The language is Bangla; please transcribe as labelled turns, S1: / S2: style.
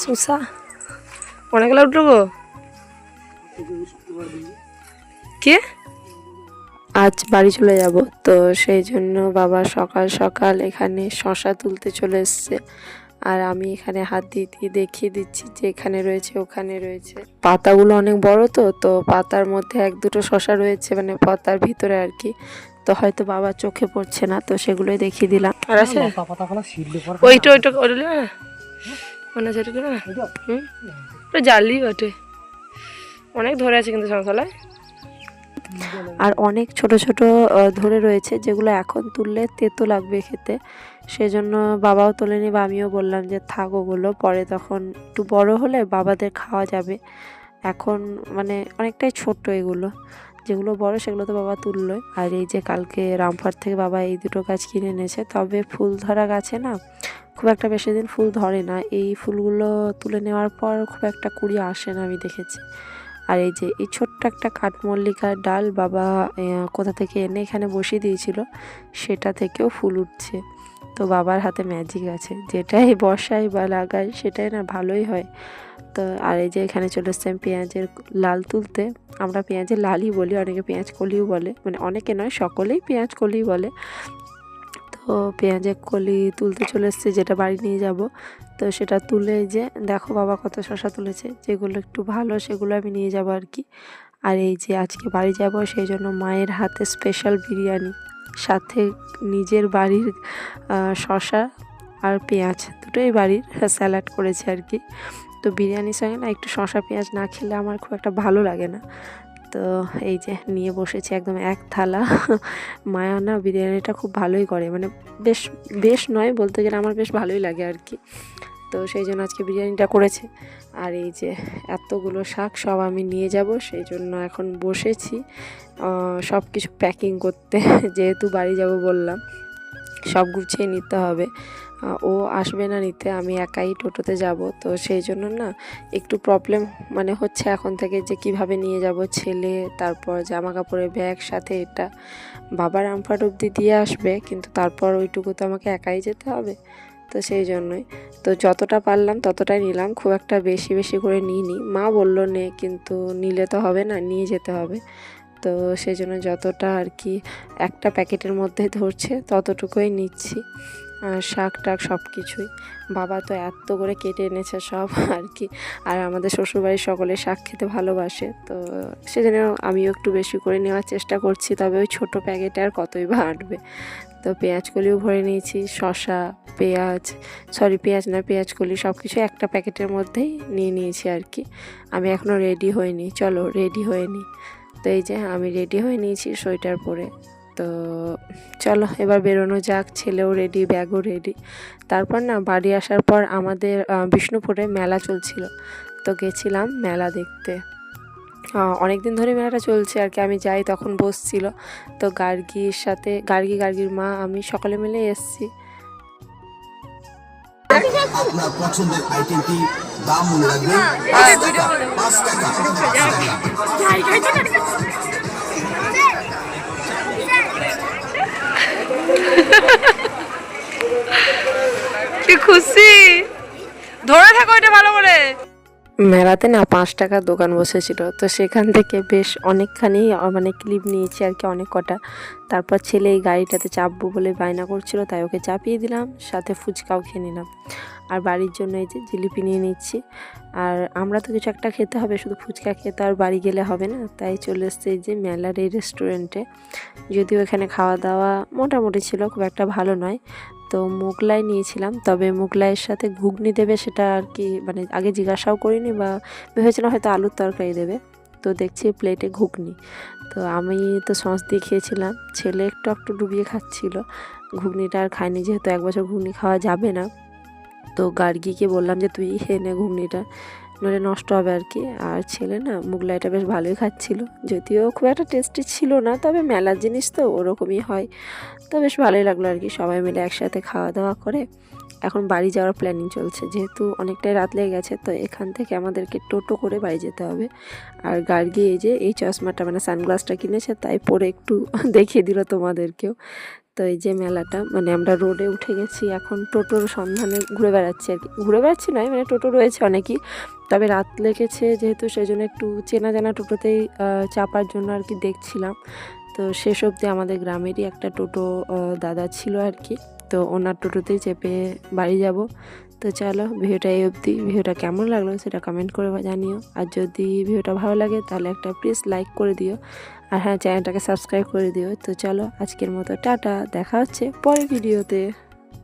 S1: শসা অনেকগুলো উঠবো কে আজ বাড়ি চলে যাব, তো সেই জন্য বাবা সকাল সকাল এখানে শসা তুলতে চলে এসছে। আর আমি এখানে হাত দিয়ে দিয়ে দেখিয়ে দিচ্ছি যে এখানে রয়েছে ওখানে রয়েছে। পাতাগুলো অনেক বড়, তো পাতার মধ্যে এক দুটো শসা রয়েছে, মানে পাতার ভিতরে আর কি। তো হয়তো বাবার চোখে পড়ছে না, তো সেগুলোই দেখিয়ে দিলাম। আর আছে ওইটা ওইটা করলে মনে হচ্ছে জালি বটে, অনেক ধরে আছে কিন্তু শসালায়। আর অনেক ছোট ছোট ধরে রয়েছে, যেগুলো এখন তুললে তেতো লাগবে খেতে। সেজন্য বাবাও তোলেনি বা আমিও বললাম যে থাক, ওগুলো পরে তখন একটু বড় হলে বাবাদের খাওয়া যাবে। এখন মানে অনেকটাই ছোট্ট এগুলো, যেগুলো বড় সেগুলো তো বাবা তুললো। আর এই যে কালকে রামপুরহাট থেকে বাবা এই দুটো গাছ কিনে এনেছে, তবে ফুল ধরা গাছে না খুব একটা বেশি দিন ফুল ধরে না। এই ফুলগুলো তুলে নেওয়ার পর খুব একটা কুড়ি আসে না আমি দেখেছি। আর এই যে এই ছোট্ট একটা কাঠমল্লিকার ডাল বাবা কোথা থেকে এনে এখানে বসিয়ে দিয়েছিল, সেটা থেকেও ফুল উঠছে। তো বাবার হাতে ম্যাজিক আছে, যেটাই বসাই বা লাগাই সেটাই না ভালোই হয়। তো আর এই যে এখানে চলে এসছে আমি পেঁয়াজের লাল তুলতে। আমরা পেঁয়াজের লালই বলি, অনেকে পেঁয়াজ কলিও বলে, মানে অনেকে নয় সকলেই পেঁয়াজ কলি বলে। তো পেঁয়াজের কলি তুলতে চলে এসছে, যেটা বাড়ি নিয়ে যাব। তো সেটা তুলে যে দেখো বাবা কত শসা তুলেছে, যেগুলো একটু ভালো সেগুলো আমি নিয়ে যাব আর কি। আর এই যে আজকে বাড়ি যাব, সেই জন্য মায়ের হাতে স্পেশাল বিরিয়ানি, সাথে নিজের বাড়ির শসা আর পেঁয়াজ দুটোই বাড়ির স্যালাড করেছে আর কি। তো বিরিয়ানির সঙ্গে না একটু শসা পেঁয়াজ না খেলে আমার খুব একটা ভালো লাগে না। তো এই যে নিয়ে বসেছি একদম এক থালা। মায়া না বিরিয়ানিটা খুব ভালোই করে, মানে বেশ বেশ নয় বলতে গেলে আমার বেশ ভালোই লাগে আর কি। তো সেই জন্য আজকে বিরিয়ানিটা করেছে। আর এই যে এতগুলো শাক সব আমি নিয়ে যাব, সেই জন্য এখন বসেছি সব কিছু প্যাকিং করতে। যেহেতু বাড়ি যাব বললাম, সব গুছিয়ে নিতে হবে। ও আসবে না নিতে, আমি একাই টোটোতে যাব। তো সেই জন্য না একটু প্রবলেম মানে হচ্ছে এখন থেকে, যে কিভাবে নিয়ে যাব ছেলে, তারপর জামা কাপড়ের ব্যাগ সাথে এটা। বাবার রামপুরহাট অবধি দিয়ে আসবে, কিন্তু তারপর ওইটুকু তো আমাকে একাই যেতে হবে। তো সেই জন্যই তো যতটা পারলাম ততটাই নিলাম, খুব একটা বেশি বেশি করে নিইনি। মা বললো নে, কিন্তু নিলে তো হবে না, নিয়ে যেতে হবে। তো সেই জন্য যতটা আর কি একটা প্যাকেটের মধ্যে ধরছে ততটুকুই নিচ্ছি। শাক টাক সব কিছুই বাবা তো এত করে কেটে এনেছে সব আর কি। আর আমাদের শ্বশুরবাড়ির সকলে শাক খেতে ভালোবাসে, তো সেজন্য আমিও একটু বেশি করে নেওয়ার চেষ্টা করছি। তবে ওই ছোটো প্যাকেটে আর কতই বা আঁটবে। তো পেঁয়াজ কলিও ভরে নিয়েছি, শসা পেঁয়াজ না পেঁয়াজ কলি সব কিছু একটা প্যাকেটের মধ্যেই নিয়ে নিয়েছি আর কি। আমি এখনও রেডি হইনি, চলো রেডি হয়ে নিই। তো এই যে আমি রেডি হয়ে নিয়েছি সোয়েটার পরে। তো চলো এবার বেরোনো যাক, ছেলেও রেডি, ব্যাগও রেডি। তারপর না বাড়ি আসার পর আমাদের বিষ্ণুপুরে মেলা চলছিল, তো গেছিলাম মেলা দেখতে। অনেক দিন ধরে মেলাটা চলছে আর কি, আমি যাই তখন বসছিল। তো গার্গির মা আমি সকলে মিলে এসছি।
S2: আপনার পছন্দের আইটেমটি দাম মনে রাখবেন 5 টাকা।
S1: কি খুশি, ধরে থাকো এটা ভালো করে। মেলাতে না 5 টাকার দোকান বসেছিল, তো সেখান থেকে বেশ অনেকখানি মানে ক্লিপ নিয়েছি আর কি, অনেক কটা। তারপর ছেলে এই গাড়িটাতে চাপবো বলে বায়না করছিল, তাই ওকে চাপিয়ে দিলাম, সাথে ফুচকাও খেয়ে নিলাম। আর বাড়ির জন্য এই যে জিলিপি নিয়ে নিচ্ছি। আর আমরা তো কিছু একটা খেতে হবে, শুধু ফুচকা খেতে আর বাড়ি গেলে হবে না, তাই চলে এসছে এই যে মেলার এই রেস্টুরেন্টে। যদিও এখানে খাওয়া দাওয়া মোটামুটি ছিল, খুব একটা ভালো নয়। তো মোগলাই নিয়েছিলাম, তবে মোগলাইয়ের সাথে ঘুগনি দেবে সেটা আর কি মানে আগে জিজ্ঞাসাও করিনি, বা ভেবেছিলাম হয়তো আলুর তরকারি দেবে। তো দেখছি প্লেটে ঘুগনি। তো আমি তো সস দিয়ে খেয়েছিলাম, ছেলে একটু একটু ডুবিয়ে খাচ্ছিল। ঘুগনিটা আর খাইনি, যেহেতু 1 বছর ঘুগনি খাওয়া যাবে না। তো গার্গিকে বললাম যে তুই খেয়ে নে ঘুগনিটা, নইলে নষ্ট হবে আর কি। আর ছেলে না মোগলাইটা বেশ ভালোই খাচ্ছিল, যদিও খুব একটা টেস্টি ছিল না, তবে মেলার জিনিস তো ওরকমই হয়। তো বেশ ভালোই লাগলো আর কি, সবাই মিলে একসাথে খাওয়া দাওয়া করে এখন বাড়ি যাওয়ার প্ল্যানিং চলছে। যেহেতু অনেকটাই রাত লেগে গেছে, তো এখান থেকে আমাদেরকে টোটো করে বাড়ি যেতে হবে। আর গার্গি এই যে এই চশমাটা মানে সানগ্লাসটা কিনেছে, তাই পরে একটু দেখিয়ে দিল তোমাদেরকেও। তো এই যে মেলাটা, মানে আমরা রোডে উঠে গেছি, এখন টোটোর সন্ধানে ঘুরে বেড়াচ্ছি আর কি। ঘুরে বেড়াচ্ছি নয়, মানে টোটো রয়েছে অনেকই, তবে রাত লেগেছে যেহেতু সেই জন্য একটু চেনা জানা টোটোতেই চাপার জন্য আর কি দেখছিলাম। তো শেষ অবধি আমাদের গ্রামেরই একটা টোটো দাদা ছিল আর কি, তো ওনার টোটোতেই চেপে বাড়ি যাব। তো চলো, ভিডিওটা এই অবধি। ভিডিওটা কেমন লাগলো সেটা কমেন্ট করে জানিও, আর যদি ভিডিওটা ভালো লাগে তাহলে একটা প্লিজ লাইক করে দিও, আর হ্যাঁ চ্যানেলটাকে সাবস্ক্রাইব করে দিও। তো চলো আজকের মতো টাটা, দেখা হচ্ছে পরের ভিডিওতে।